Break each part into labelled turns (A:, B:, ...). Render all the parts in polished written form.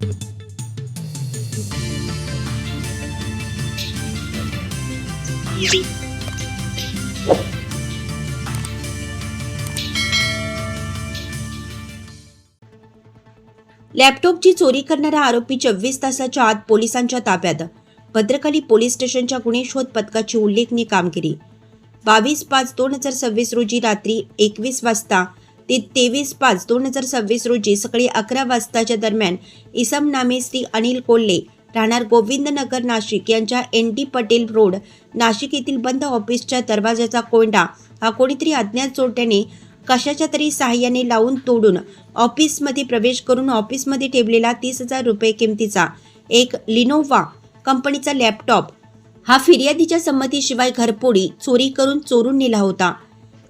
A: लॅपटॉपची चोरी करणारा आरोपी 24 तासाच्या आत पोलिसांच्या ताब्यात. भद्रकाली पोलीस स्टेशनच्या गुन्हे शोध पथकाची उल्लेखनीय कामगिरी. 22/5/2026 रोजी रात्री 21 वाजता ते 23/5/2026 रोजी सकाळी 11 वाजताच्या दरम्यान इसम नामे श्री अनिल कोल्हे राहणार गोविंदनगर नाशिक यांच्या ND पटेल रोड नाशिक येथील बंद ऑफिसच्या दरवाजाचा कोंडा हा कोणीतरी अज्ञात चोरट्याने कशाच्या तरी साहाय्याने लावून तोडून ऑफिसमध्ये प्रवेश करून ऑफिसमध्ये ठेवलेला 30,000 रुपये किमतीचा एक लिनोवा कंपनीचा लॅपटॉप हा फिर्यादीच्या संमतीशिवाय घरफोडी चोरी करून चोरून नेला होता.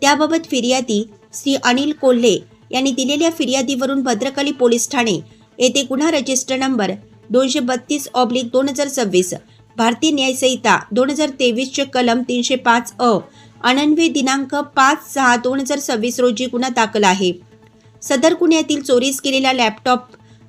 A: त्याबाबत फिर्यादी श्री अनिल कोल्हे यांनी दिलेल्या फिर्यादीवरून भद्रकाली पोलीस ठाणे येथे गुन्हा रजिस्टर नंबर 232/2026 भारतीय न्याय संहिता 2023 चे कलम 305 अन्वये दिनांक 5/6/2026 रोजी गुन्हा दाखल आहे. सदर गुन्ह्यातील चोरीस केलेला लॅपटॉप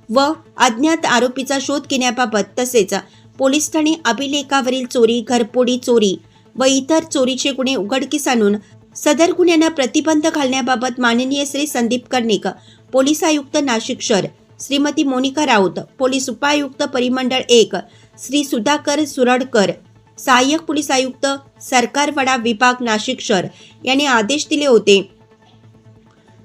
A: व अज्ञात आरोपीचा शोध घेण्याबाबत तसेच पोलीस ठाणे अभिलेखावरील चोरी, घरफोडी चोरी व इतर चोरीचे गुन्हे उघडकीस आणून सदर गुन्ह्यांना प्रतिबंध घालण्याबाबत माननीय श्री संदीप कर्णिक, पोलीस आयुक्त नाशिक शहर, श्रीमती मोनिका राऊत, पोलीस उपायुक्त परिमंडळ 1 श्री सुधाकर सुरडकर, सहाय्यक पोलीस आयुक्त सरकारवाडा विभाग नाशिक शहर यांनी आदेश दिले होते.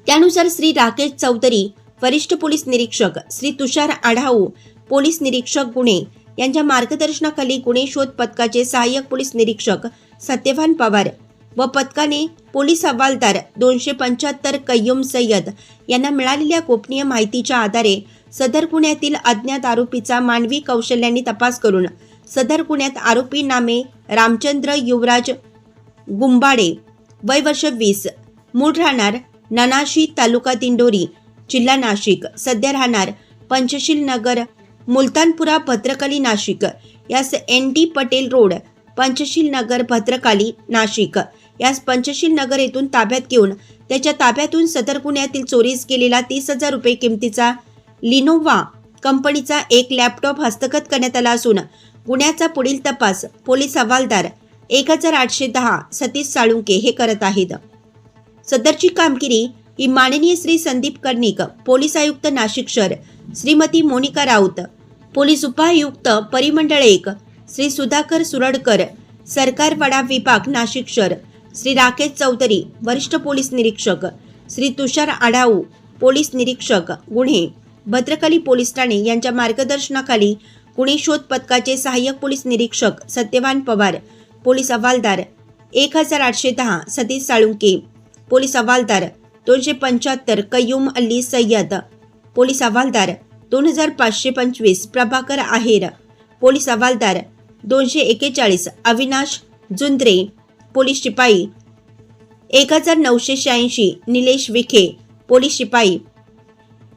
A: त्यानुसार श्री राकेश चौधरी, वरिष्ठ पोलीस निरीक्षक श्री तुषार आढाऊ, पोलीस निरीक्षक गुन्हे यांच्या मार्गदर्शनाखाली गुन्हे शोध पथकाचे सहाय्यक पोलीस निरीक्षक सत्यवान पवार व पथकाने पोलीस हवालदार 275 कय्यूम सय्यद यांना मिळालेल्या गोपनीय माहितीच्या आधारे सदर गुन्ह्यातील अज्ञात आरोपीचा मानवी कौशल्याने तपास करून सदर गुन्ह्यात आरोपी नामे रामचंद्र युवराज गुंबाडे, वय वर्ष 20, मूळ राहणार ननाशी, तालुका दिंडोरी, जिल्हा नाशिक, सध्या राहणार पंचशील नगर, मुलतानपुरा, भद्रकाली नाशिक यास ND पटेल रोड, पंचशील नगर, भद्रकाली नाशिक यास पंचशील नगर येथून ताब्यात घेऊन त्याच्या ताब्यातून सदर गुन्ह्यातील चोरीस गेलेला 30,000 रुपये किमतीचा लिनोवा कंपनीचा एक लॅपटॉप हस्तगत करण्यात आला असून गुन्ह्याचा पुढील तपास पोलीस हवालदार 1810 सतीश साळुंके हे करत आहेत. सदरची कामगिरी ही माननीय श्री संदीप कर्णिक, पोलीस आयुक्त नाशिक शहर, श्रीमती मोनिका राऊत, पोलीस उपायुक्त परिमंडळ 1 श्री सुधाकर सुरडकर, सरकारवाडा विभाग नाशिक शहर, श्री राकेश चौधरी, वरिष्ठ पोलीस निरीक्षक श्री तुषार आढाऊ, पोलीस निरीक्षक गुन्हे भद्रकाली पोलीस ठाणे यांच्या मार्गदर्शनाखाली गुन्हे शोध पथकाचे सहाय्यक पोलीस निरीक्षक सत्यवान पवार, पोलीस हवालदार 1810 सतीश साळुंके, पोलीस हवालदार 275 कय्यूम अली सय्यद, पोलीस हवालदार 2525 प्रभाकर आहेर, पोलीस हवालदार 241 अविनाश जुंद्रे, पोलीस शिपाई 1986 निलेश विखे, पोलीस शिपाई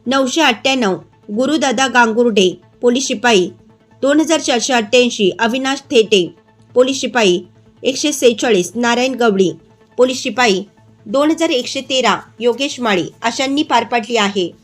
A: 998 गुरुदादा गांगुर्डे, पोलीस शिपाई 2488 अविनाश थेटे, पोलीस शिपाई 146 नारायण गवळी, पोलीस शिपाई 2113 योगेश माळी अशांनी पार पाडली आहे.